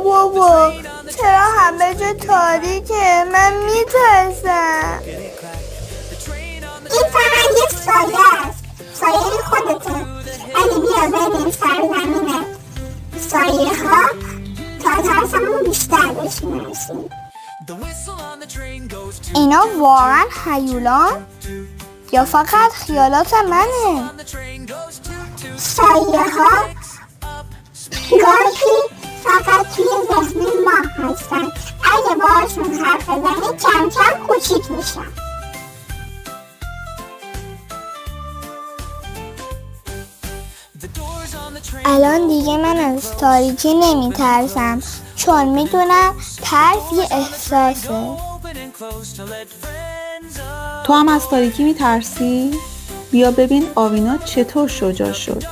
بابا چرا همه جا تاریکه؟ من میترسم. این فقط یک سایه است، سایه خودته. اگه بیا بریم سرزمینه سایه ها تا ترسمون بیشتر بهش میرسیم. اینا واقعا هیولان؟ یا فقط خیالات منه؟ سایه ها گاهی فقط توی ذهن ما هستن. اگه باشون حرف بزنی کم کم کوچیک میشن. الان دیگه من از تاریکی نمی ترسم، چون میدونم ترس یه احساسه. تو هم از تاریکی میترسی؟ بیا ببین آوینا چطور شجاع شد.